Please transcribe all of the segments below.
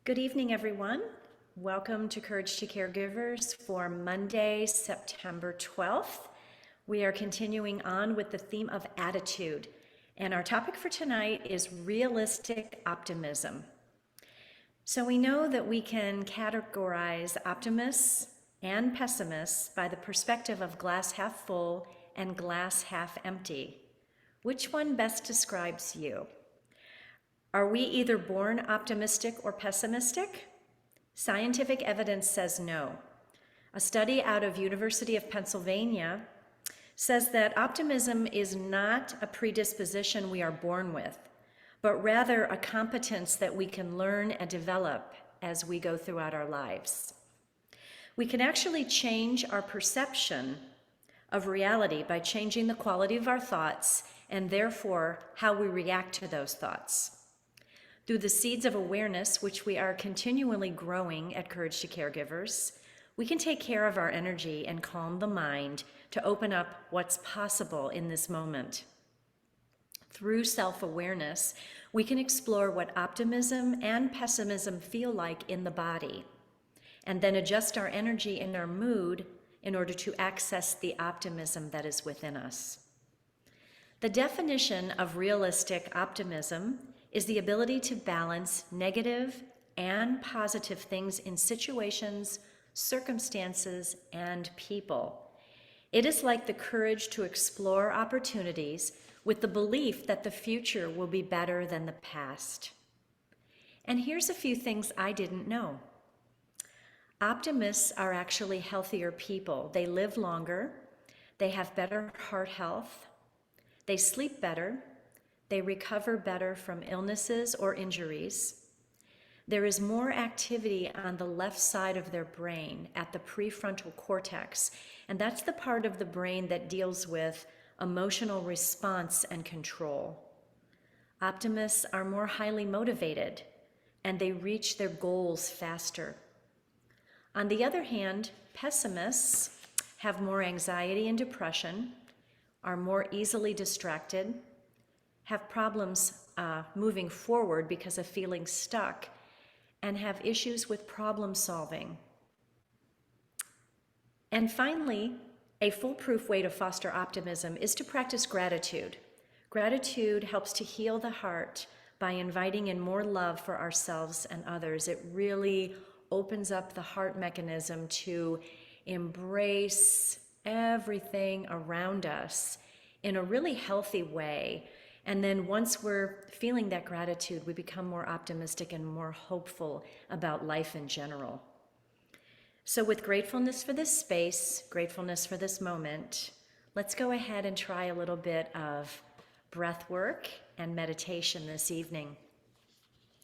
Good evening, everyone. Welcome to Courage to Caregivers for Monday, September 12th. We are continuing on with the theme of attitude, and our topic for tonight is realistic optimism. So we know that we can categorize optimists and pessimists by the perspective of glass half full and glass half empty. Which one best describes you? Are we either born optimistic or pessimistic? Scientific evidence says no. A study out of University of Pennsylvania says that optimism is not a predisposition we are born with, but rather a competence that we can learn and develop as we go throughout our lives. We can actually change our perception of reality by changing the quality of our thoughts and therefore how we react to those thoughts. Through the seeds of awareness, which we are continually growing at Courage to Caregivers, we can take care of our energy and calm the mind to open up what's possible in this moment. Through self-awareness, we can explore what optimism and pessimism feel like in the body, and then adjust our energy and our mood in order to access the optimism that is within us. The definition of realistic optimism is the ability to balance negative and positive things in situations, circumstances, and people. It is like the courage to explore opportunities with the belief that the future will be better than the past. And here's a few things I didn't know. Optimists are actually healthier people. They live longer, they have better heart health, they sleep better, they recover better from illnesses or injuries. There is more activity on the left side of their brain at the prefrontal cortex, and that's the part of the brain that deals with emotional response and control. Optimists are more highly motivated, and they reach their goals faster. On the other hand, pessimists have more anxiety and depression, are more easily distracted, have problems moving forward because of feeling stuck, and have issues with problem solving. And finally, a foolproof way to foster optimism is to practice gratitude. Gratitude helps to heal the heart by inviting in more love for ourselves and others. It really opens up the heart mechanism to embrace everything around us in a really healthy way. And then once we're feeling that gratitude, we become more optimistic and more hopeful about life in general. So with gratefulness for this space, gratefulness for this moment, let's go ahead and try a little bit of breath work and meditation this evening.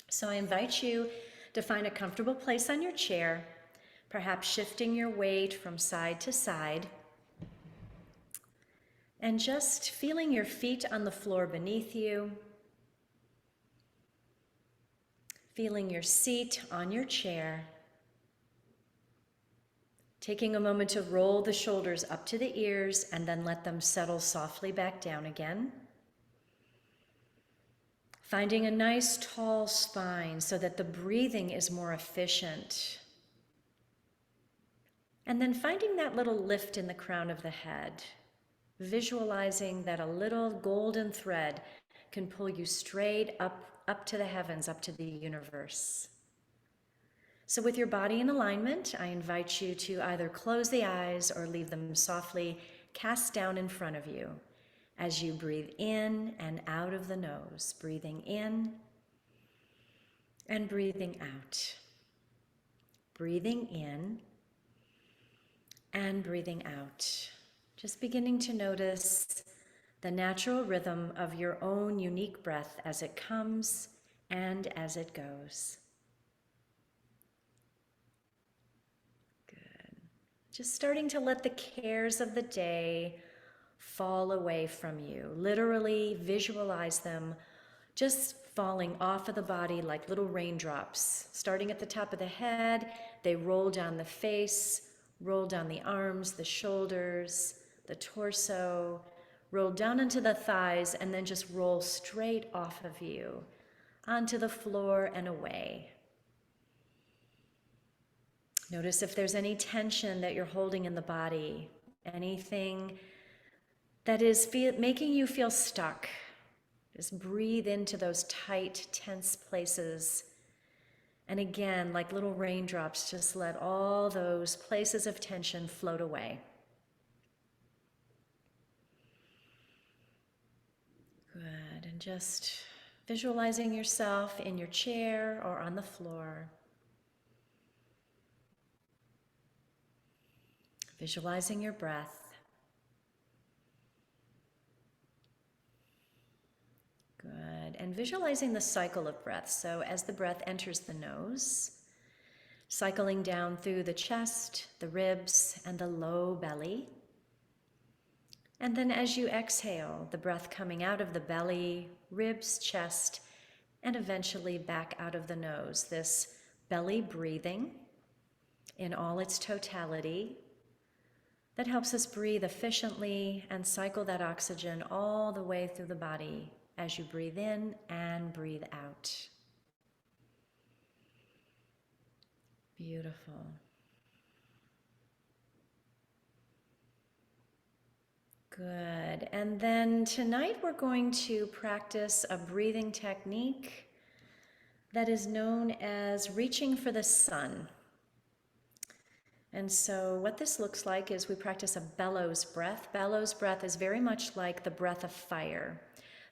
So I invite you to find a comfortable place on your chair, perhaps shifting your weight from side to side, and just feeling your feet on the floor beneath you, feeling your seat on your chair, taking a moment to roll the shoulders up to the ears and then let them settle softly back down again. Finding a nice tall spine so that the breathing is more efficient. And then finding that little lift in the crown of the head. Visualizing that a little golden thread can pull you straight up to the heavens, up to the universe. So with your body in alignment, I invite you to either close the eyes or leave them softly cast down in front of you as you breathe in and out of the nose, breathing in and breathing out. Breathing in and breathing out. Just beginning to notice the natural rhythm of your own unique breath as it comes and as it goes. Good. Just starting to let the cares of the day fall away from you. Literally visualize them just falling off of the body like little raindrops. Starting at the top of the head, they roll down the face, roll down the arms, the shoulders, the torso, roll down into the thighs, and then just roll straight off of you onto the floor and away. Notice if there's any tension that you're holding in the body, anything that is making you feel stuck. Just breathe into those tight, tense places. And again, like little raindrops, just let all those places of tension float away. Good. And just visualizing yourself in your chair or on the floor. Visualizing your breath. Good. And visualizing the cycle of breath. So as the breath enters the nose, cycling down through the chest, the ribs, and the low belly. And then as you exhale, the breath coming out of the belly, ribs, chest, and eventually back out of the nose. This belly breathing in all its totality that helps us breathe efficiently and cycle that oxygen all the way through the body as you breathe in and breathe out. Beautiful. Good. And then tonight we're going to practice a breathing technique that is known as reaching for the sun. And so what this looks like is we practice a bellows breath. Bellows breath is very much like the breath of fire.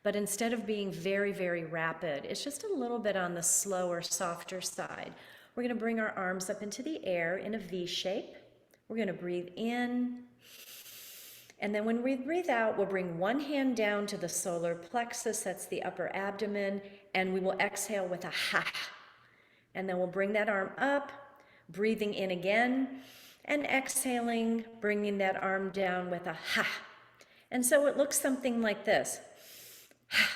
But instead of being very, very rapid, it's just a little bit on the slower, softer side. We're going to bring our arms up into the air in a V shape. We're going to breathe in. And then when we breathe out, we'll bring one hand down to the solar plexus, that's the upper abdomen, and we will exhale with a ha. And then we'll bring that arm up, breathing in again, and exhaling, bringing that arm down with a ha. And so it looks something like this. Ha,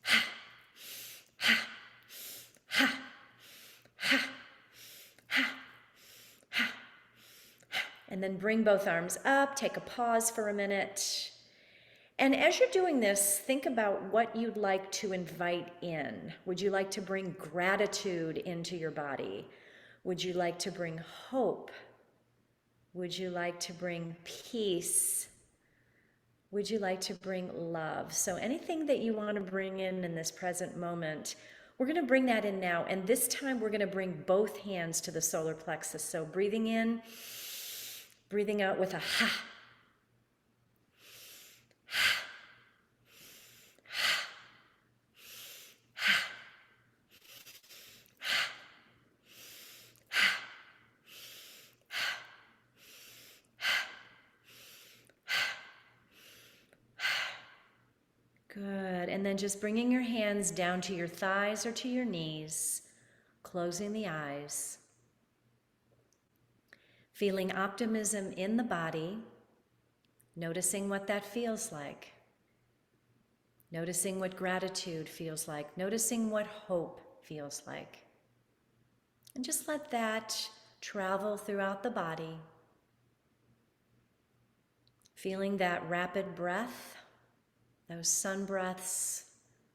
ha, ha, ha, ha, ha, ha. And then bring both arms up, take a pause for a minute. And as you're doing this, think about what you'd like to invite in. Would you like to bring gratitude into your body? Would you like to bring hope? Would you like to bring peace? Would you like to bring love? So anything that you want to bring in this present moment, we're going to bring that in now. And this time we're going to bring both hands to the solar plexus. So breathing in, breathing out with a ha. Good. And then just bringing your hands down to your thighs or to your knees, closing the eyes. Feeling optimism in the body, noticing what that feels like. Noticing what gratitude feels like. Noticing what hope feels like. And just let that travel throughout the body. Feeling that rapid breath, those sun breaths,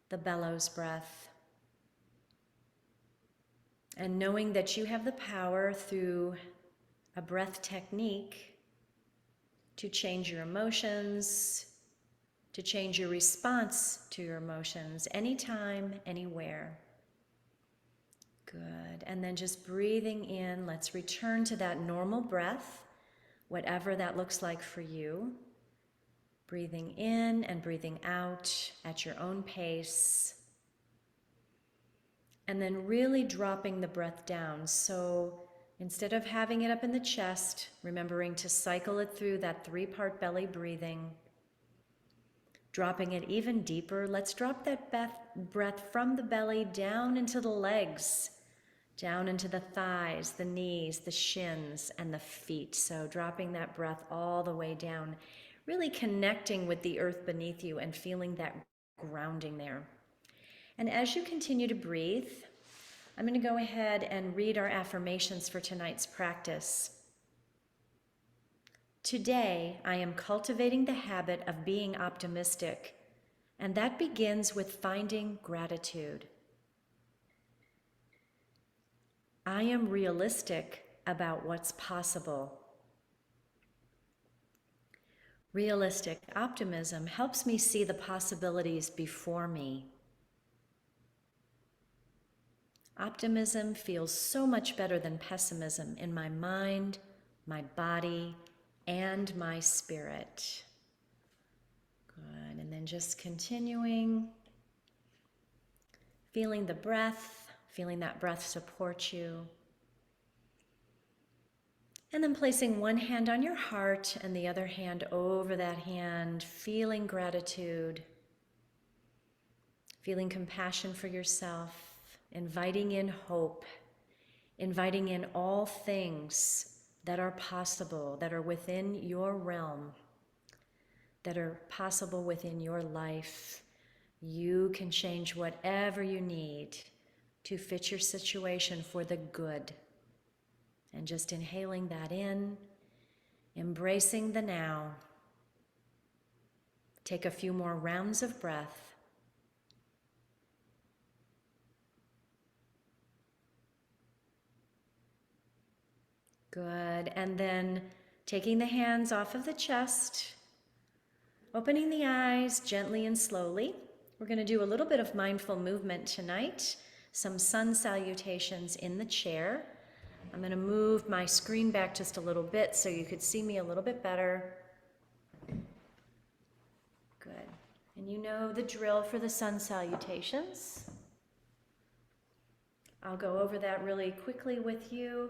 the bellows breath. And knowing that you have the power through a breath technique to change your emotions, to change your response to your emotions anytime, anywhere. Good. And then just breathing in, let's return to that normal breath, whatever that looks like for you. Breathing in and breathing out at your own pace. And then really dropping the breath down. So instead of having it up in the chest, remembering to cycle it through that 3-part belly breathing. Dropping it even deeper, let's drop that breath from the belly down into the legs, down into the thighs, the knees, the shins, and the feet. So dropping that breath all the way down, really connecting with the earth beneath you and feeling that grounding there. And as you continue to breathe, I'm going to go ahead and read our affirmations for tonight's practice. Today, I am cultivating the habit of being optimistic, and that begins with finding gratitude. I am realistic about what's possible. Realistic optimism helps me see the possibilities before me. Optimism feels so much better than pessimism in my mind, my body, and my spirit. Good, and then just continuing, feeling the breath, feeling that breath support you. And then placing one hand on your heart and the other hand over that hand, feeling gratitude, feeling compassion for yourself, inviting in hope, inviting in all things that are possible, that are within your realm, that are possible within your life. You can change whatever you need to fit your situation for the good. And just inhaling that in, embracing the now. Take a few more rounds of breath. Good, and then taking the hands off of the chest, opening the eyes gently and slowly. We're going to do a little bit of mindful movement tonight, some sun salutations in the chair. I'm going to move my screen back just a little bit so you could see me a little bit better. Good. And you know the drill for the sun salutations. I'll go over that really quickly with you.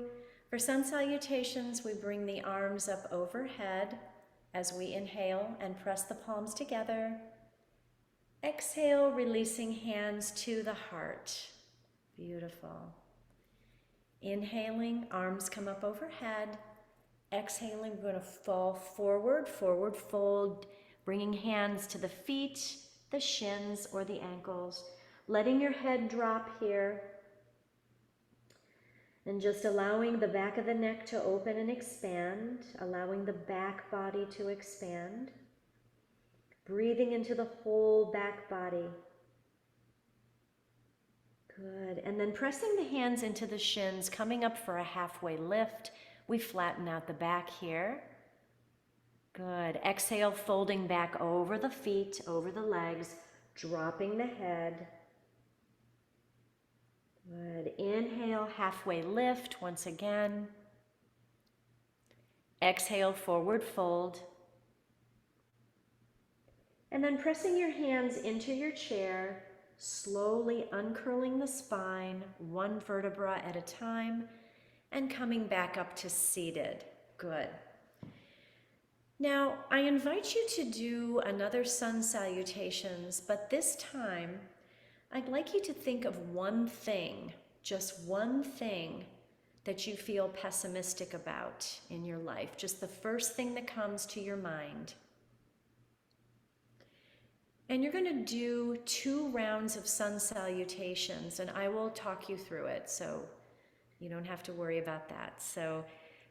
For sun salutations, we bring the arms up overhead as we inhale and press the palms together. Exhale, releasing hands to the heart. Beautiful. Inhaling, arms come up overhead. Exhaling, we're going to fall forward, forward fold, bringing hands to the feet, the shins, or the ankles. Letting your head drop here. And just allowing the back of the neck to open and expand, allowing the back body to expand. Breathing into the whole back body. Good, and then pressing the hands into the shins, coming up for a halfway lift. We flatten out the back here. Good, exhale, folding back over the feet, over the legs, dropping the head. Good, inhale, halfway lift once again. Exhale, forward fold. And then pressing your hands into your chair, slowly uncurling the spine, one vertebra at a time, and coming back up to seated. Good. Now, I invite you to do another sun salutations, but this time, I'd like you to think of one thing, just one thing that you feel pessimistic about in your life, just the first thing that comes to your mind. And you're going to do 2 rounds of sun salutations, and I will talk you through it, so you don't have to worry about that. So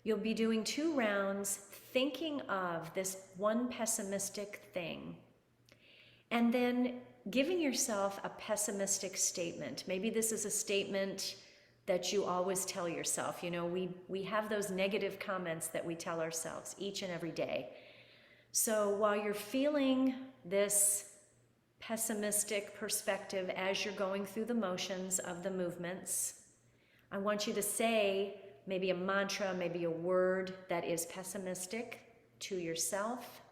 you'll be doing 2 rounds, thinking of this one pessimistic thing, and then giving yourself a pessimistic statement. Maybe this is a statement that you always tell yourself. You know, we have those negative comments that we tell ourselves each and every day. So while you're feeling this pessimistic perspective as you're going through the motions of the movements, I want you to say maybe a mantra, maybe a word that is pessimistic to yourself.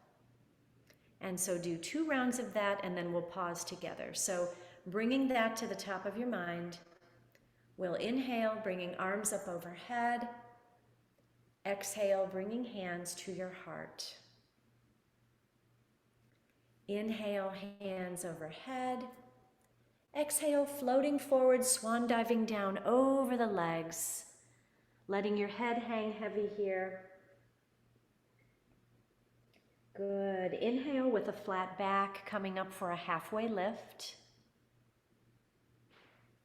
And so do 2 rounds of that, and then we'll pause together. So bringing that to the top of your mind, we'll inhale, bringing arms up overhead. Exhale, bringing hands to your heart. Inhale, hands overhead. Exhale, floating forward, swan diving down over the legs, letting your head hang heavy here. Good. Inhale with a flat back, coming up for a halfway lift.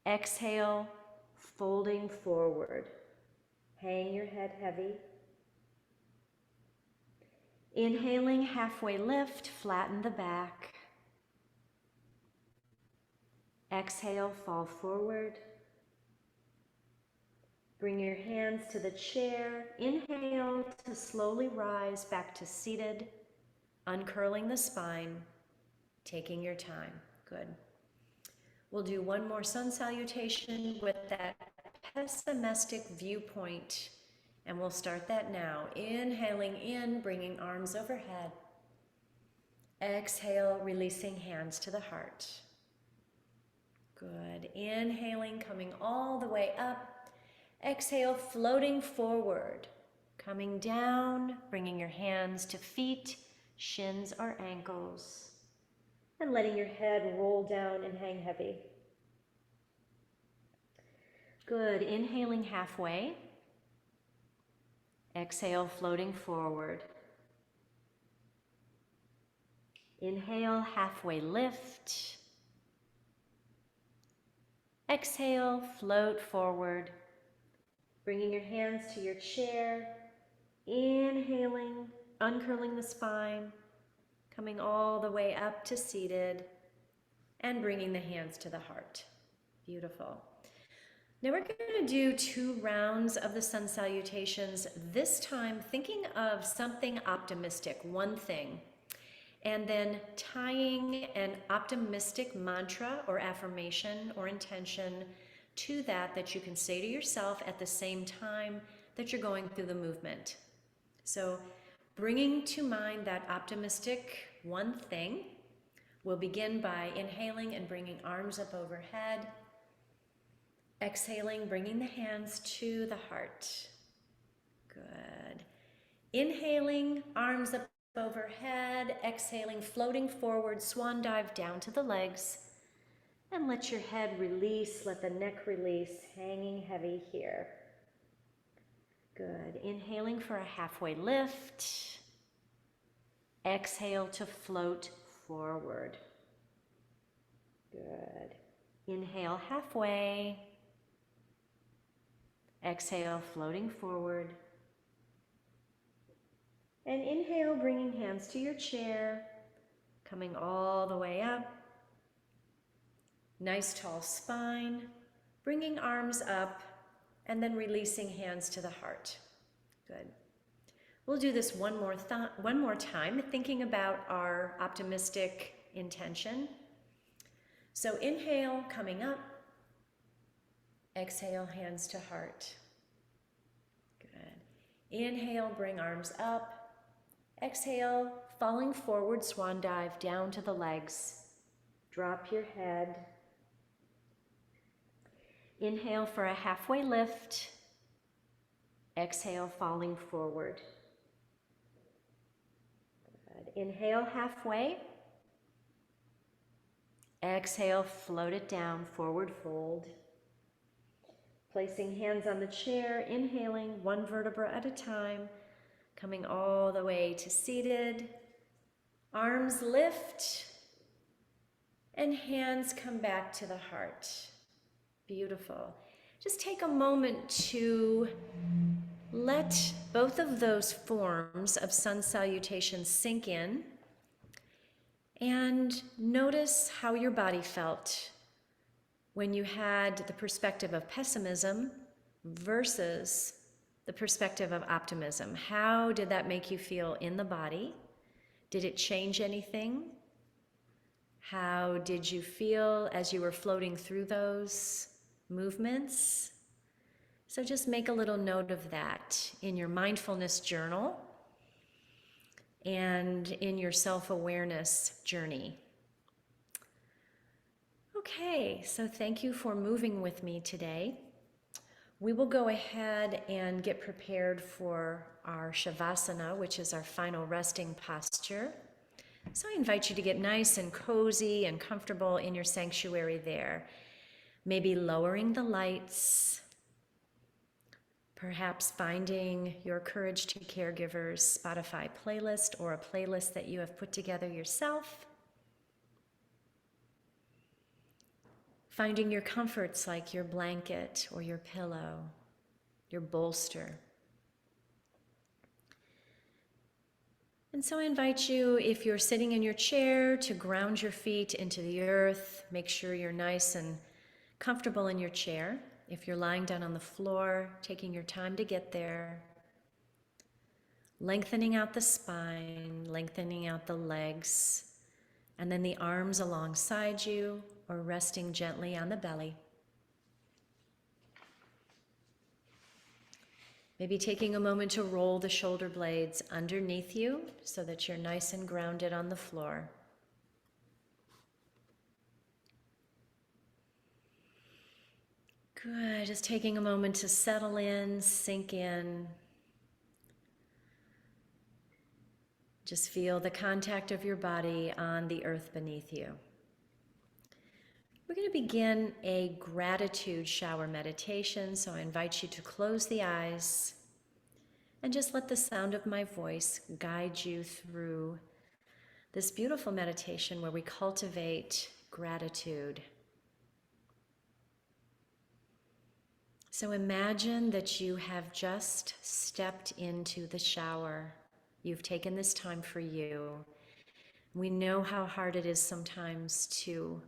Exhale, folding forward. Hang your head heavy. Inhaling, halfway lift, flatten the back. Exhale, fall forward. Bring your hands to the chair. Inhale to slowly rise back to seated, uncurling the spine, taking your time. Good. We'll do one more sun salutation with that pessimistic viewpoint, and we'll start that now. Inhaling in, bringing arms overhead. Exhale, releasing hands to the heart. Good. Inhaling, coming all the way up. Exhale, floating forward. Coming down, bringing your hands to feet, shins or ankles. And letting your head roll down and hang heavy. Good. Inhaling halfway. Exhale, floating forward. Inhale, halfway lift. Exhale, float forward. Bringing your hands to your chair. Inhaling, uncurling the spine. Coming all the way up to seated. And bringing the hands to the heart. Beautiful. Now we're going to do 2 rounds of the sun salutations, this time thinking of something optimistic, one thing, and then tying an optimistic mantra or affirmation or intention to that you can say to yourself at the same time that you're going through the movement. So bringing to mind that optimistic one thing, we'll begin by inhaling and bringing arms up overhead. Exhaling, bringing the hands to the heart. Good. Inhaling, arms up overhead. Exhaling, floating forward, swan dive down to the legs. And let your head release, let the neck release, hanging heavy here. Good. Inhaling for a halfway lift. Exhale to float forward. Good. Inhale halfway. Exhale, floating forward. And inhale, bringing hands to your chair, coming all the way up. Nice tall spine, bringing arms up, and then releasing hands to the heart. Good. We'll do this one more time, thinking about our optimistic intention. So inhale, coming up. Exhale, hands to heart. Good. Inhale, bring arms up. Exhale, falling forward, swan dive down to the legs. Drop your head. Inhale for a halfway lift. Exhale, falling forward. Good. Inhale halfway. Exhale, float it down, forward fold. Placing hands on the chair, inhaling 1 vertebra at a time, coming all the way to seated. Arms lift, and hands come back to the heart. Beautiful. Just take a moment to let both of those forms of sun salutation sink in, and notice how your body felt when you had the perspective of pessimism versus the perspective of optimism. How did that make you feel in the body? Did it change anything? How did you feel as you were floating through those movements? So just make a little note of that in your mindfulness journal and in your self-awareness journey. Okay, so thank you for moving with me today. We will go ahead and get prepared for our Shavasana, which is our final resting posture. So I invite you to get nice and cozy and comfortable in your sanctuary there. Maybe lowering the lights, perhaps finding your Courage to Caregivers Spotify playlist or a playlist that you have put together yourself. Finding your comforts like your blanket or your pillow, your bolster. And so I invite you, if you're sitting in your chair, to ground your feet into the earth. Make sure you're nice and comfortable in your chair. If you're lying down on the floor, taking your time to get there, lengthening out the spine, lengthening out the legs, and then the arms alongside you or resting gently on the belly. Maybe taking a moment to roll the shoulder blades underneath you so that you're nice and grounded on the floor. Good, just taking a moment to settle in, sink in. Just feel the contact of your body on the earth beneath you. We're going to begin a gratitude shower meditation, so I invite you to close the eyes and just let the sound of my voice guide you through this beautiful meditation where we cultivate gratitude. So imagine that you have just stepped into the shower. You've taken this time for you. We know how hard it is sometimes to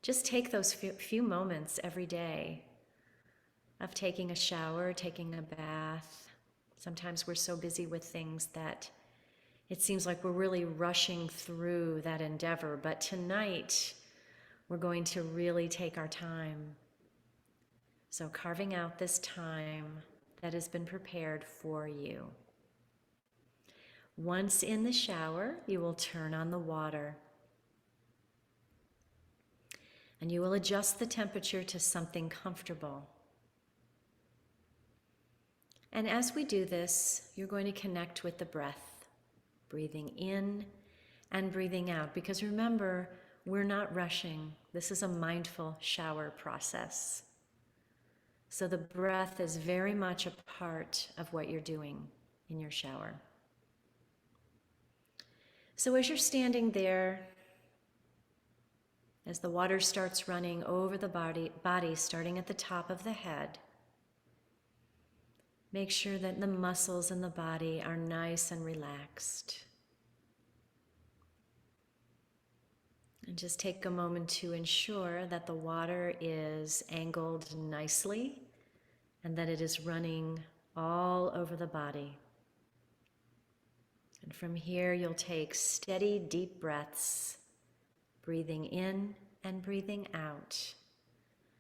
just take those few moments every day of taking a shower, taking a bath. Sometimes we're so busy with things that it seems like we're really rushing through that endeavor. But tonight, we're going to really take our time. So carving out this time that has been prepared for you. Once in the shower, you will turn on the water. And you will adjust the temperature to something comfortable. And as we do this, you're going to connect with the breath, breathing in and breathing out. Because remember, we're not rushing. This is a mindful shower process. So the breath is very much a part of what you're doing in your shower. So as you're standing there, as the water starts running over the body starting at the top of the head, make sure that the muscles in the body are nice and relaxed. And just take a moment to ensure that the water is angled nicely and that it is running all over the body. And from here, you'll take steady, deep breaths, breathing in and breathing out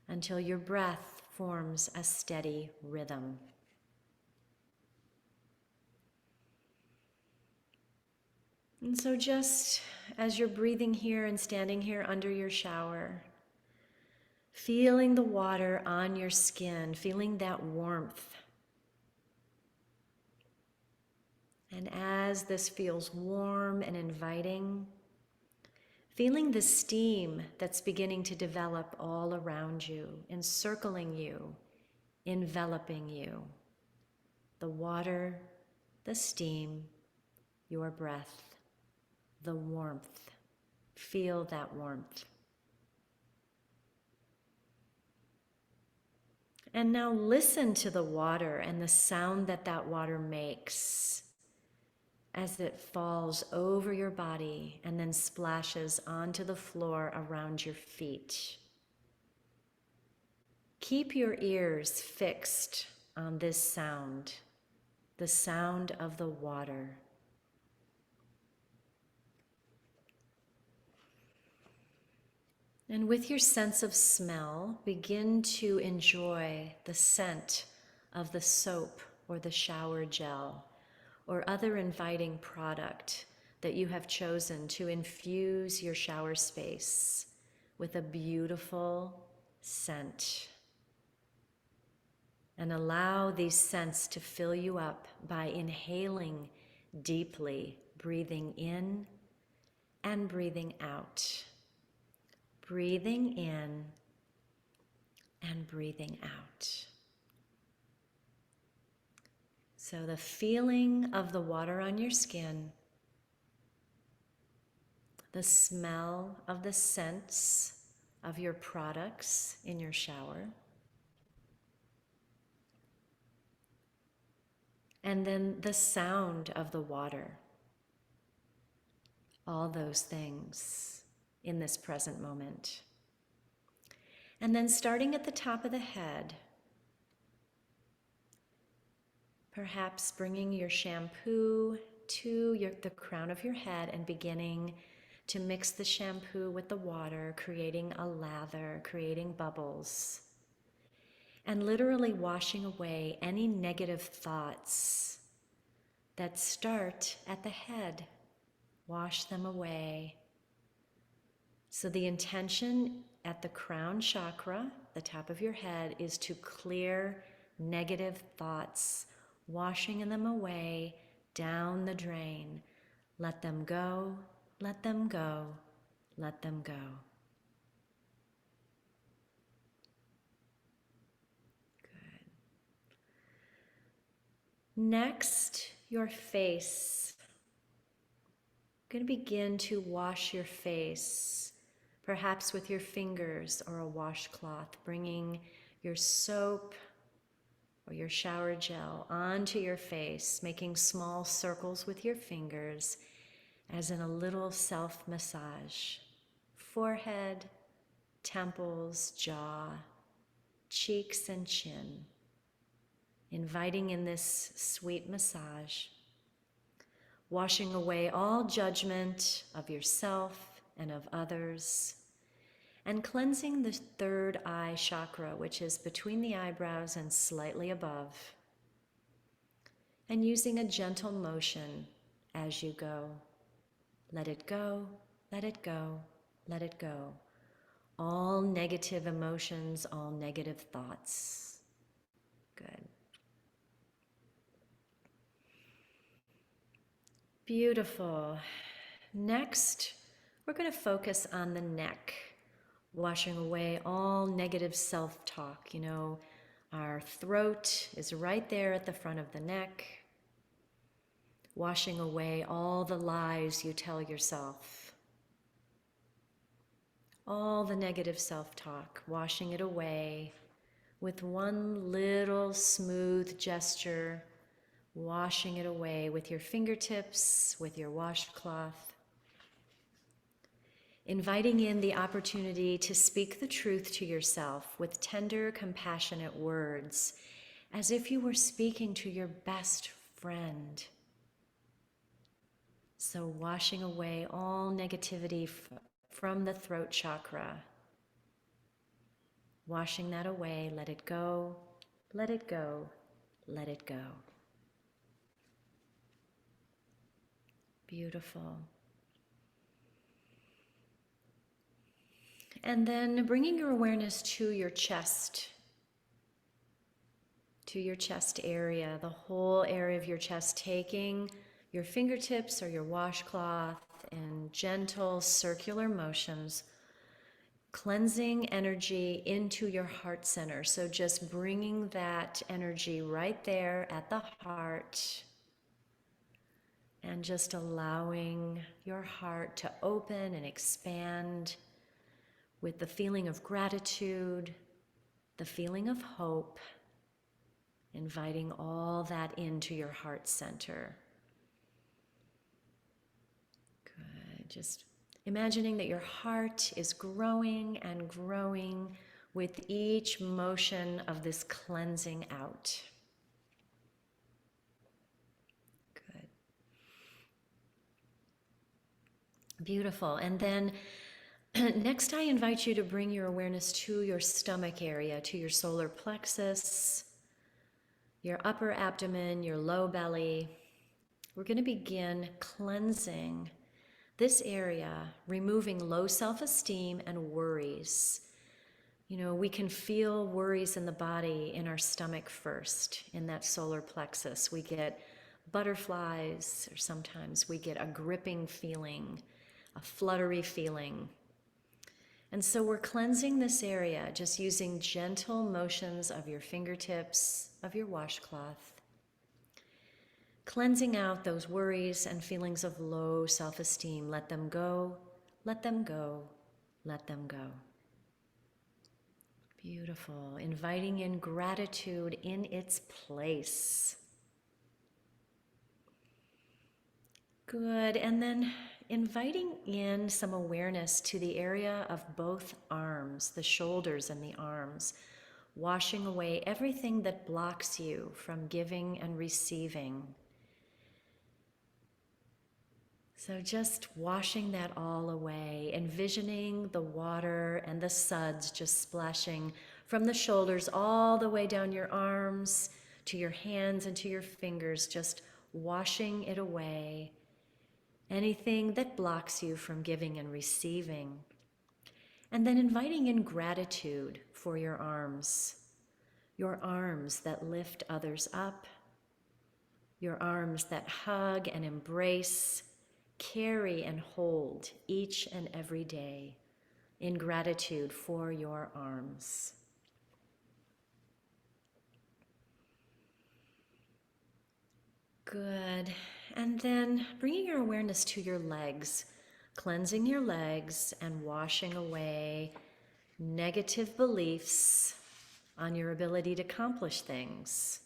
until your breath forms a steady rhythm. And so just as you're breathing here and standing here under your shower, feeling the water on your skin, feeling that warmth. And as this feels warm and inviting, feeling the steam that's beginning to develop all around you, encircling you, enveloping you. The water, the steam, your breath, the warmth. Feel that warmth. And now listen to the water and the sound that that water makes as it falls over your body and then splashes onto the floor around your feet. Keep your ears fixed on this sound, the sound of the water. And with your sense of smell, begin to enjoy the scent of the soap or the shower gel or other inviting product that you have chosen to infuse your shower space with a beautiful scent. And allow these scents to fill you up by inhaling deeply, breathing in and breathing out. Breathing in and breathing out. So the feeling of the water on your skin, the smell of the scents of your products in your shower, and then the sound of the water. All those things in this present moment. And then starting at the top of the head, Perhaps bringing your shampoo to the crown of your head and beginning to mix the shampoo with the water, creating a lather, creating bubbles, and literally washing away any negative thoughts that start at the head. Wash them away. So the intention at the crown chakra, the top of your head, is to clear negative thoughts, washing them away down the drain. Let them go, let them go, let them go. Good. Next, your face. You're going to begin to wash your face, perhaps with your fingers or a washcloth, bringing your soap or your shower gel onto your face, making small circles with your fingers as in a little self-massage. Forehead, temples, jaw, cheeks, and chin. Inviting in this sweet massage, washing away all judgment of yourself and of others, and cleansing the third eye chakra, which is between the eyebrows and slightly above, and using a gentle motion as you go. Let it go, let it go, let it go. All negative emotions, all negative thoughts. Good. Beautiful. Next, we're going to focus on the neck, washing away all negative self-talk. You know, our throat is right there at the front of the neck, washing away all the lies you tell yourself, all the negative self-talk, washing it away with one little smooth gesture, washing it away with your fingertips, with your washcloth. Inviting in the opportunity to speak the truth to yourself with tender, compassionate words, as if you were speaking to your best friend. So washing away all negativity from the throat chakra. Washing that away, let it go, let it go, let it go. Beautiful. And then bringing your awareness to your chest area, the whole area of your chest, taking your fingertips or your washcloth in gentle circular motions, cleansing energy into your heart center. So just bringing that energy right there at the heart and just allowing your heart to open and expand with the feeling of gratitude, the feeling of hope, inviting all that into your heart center. Good. Just imagining that your heart is growing and growing with each motion of this cleansing out. Good. Beautiful. And then next, I invite you to bring your awareness to your stomach area, to your solar plexus, your upper abdomen, your low belly. We're going to begin cleansing this area, removing low self-esteem and worries. You know, we can feel worries in the body in our stomach first, in that solar plexus. We get butterflies, or sometimes we get a gripping feeling, a fluttery feeling. And so we're cleansing this area, just using gentle motions of your fingertips, of your washcloth, cleansing out those worries and feelings of low self-esteem. Let them go, let them go, let them go. Beautiful. Inviting in gratitude in its place. Good. And then inviting in some awareness to the area of both arms, the shoulders and the arms, washing away everything that blocks you from giving and receiving. So just washing that all away, envisioning the water and the suds just splashing from the shoulders all the way down your arms to your hands and to your fingers, just washing it away. Anything that blocks you from giving and receiving. And then inviting in gratitude for your arms that lift others up, your arms that hug and embrace, carry and hold each and every day in gratitude for your arms. Good. And then bringing your awareness to your legs, cleansing your legs and washing away negative beliefs on your ability to accomplish things.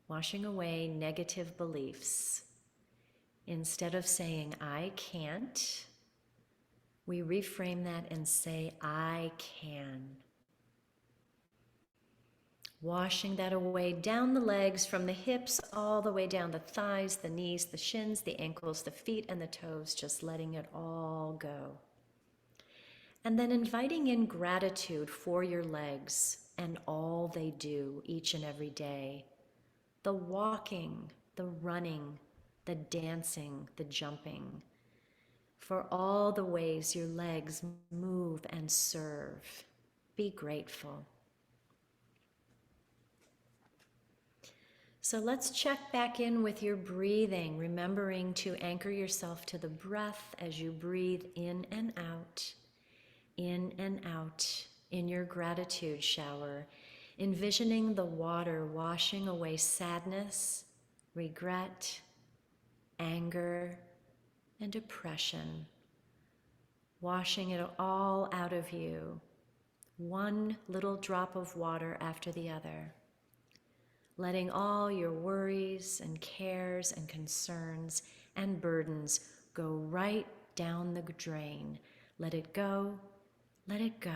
Washing away negative beliefs. Instead of saying, I can't, we reframe that and say, I can. Washing that away down the legs, from the hips all the way down the thighs, the knees, the shins, the ankles, the feet, and the toes, just letting it all go. And then inviting in gratitude for your legs and all they do each and every day. The walking, the running, the dancing, the jumping. For all the ways your legs move and serve. Be grateful. So let's check back in with your breathing, remembering to anchor yourself to the breath as you breathe in and out in your gratitude shower, envisioning the water washing away sadness, regret, anger, and depression, washing it all out of you, one little drop of water after the other. Letting all your worries and cares and concerns and burdens go right down the drain. Let it go, let it go,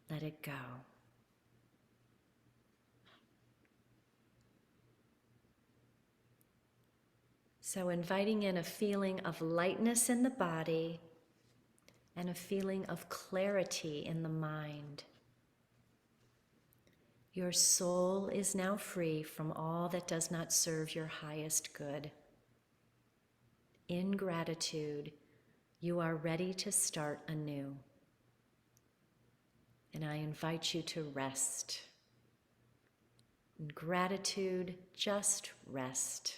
let it go. So inviting in a feeling of lightness in the body and a feeling of clarity in the mind. Your soul is now free from all that does not serve your highest good. In gratitude, you are ready to start anew. And I invite you to rest. In gratitude, just rest.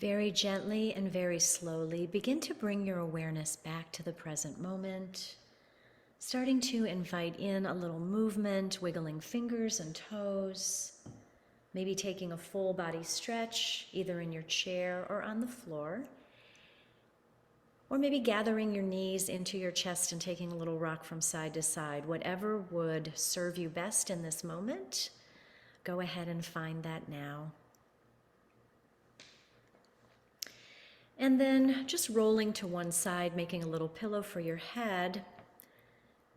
Very gently and very slowly, begin to bring your awareness back to the present moment, starting to invite in a little movement, wiggling fingers and toes, maybe taking a full body stretch, either in your chair or on the floor, or maybe gathering your knees into your chest and taking a little rock from side to side. Whatever would serve you best in this moment, go ahead and find that now. And then just rolling to one side, making a little pillow for your head,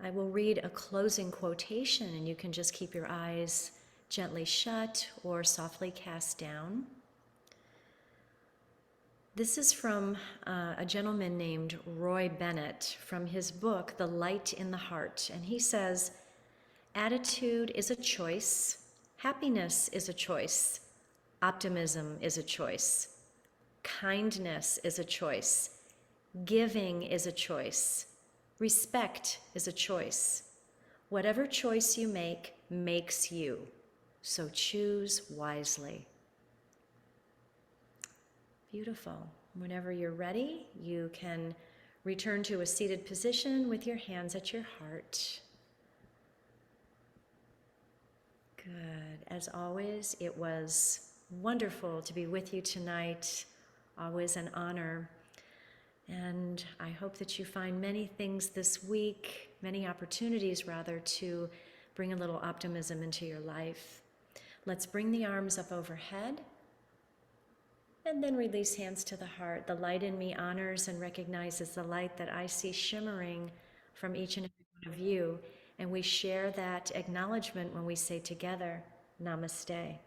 I will read a closing quotation, and you can just keep your eyes gently shut or softly cast down. This is from a gentleman named Roy Bennett from his book, The Light in the Heart. And he says, "Attitude is a choice. Happiness is a choice. Optimism is a choice. Kindness is a choice. Giving is a choice. Respect is a choice. Whatever choice you make makes you. So choose wisely." Beautiful. Whenever you're ready, you can return to a seated position with your hands at your heart. Good. As always, it was wonderful to be with you tonight. Always an honor. And I hope that you find many things this week, many opportunities rather, to bring a little optimism into your life. Let's bring the arms up overhead and then release hands to the heart. The light in me honors and recognizes the light that I see shimmering from each and every one of you. And we share that acknowledgement when we say together, Namaste.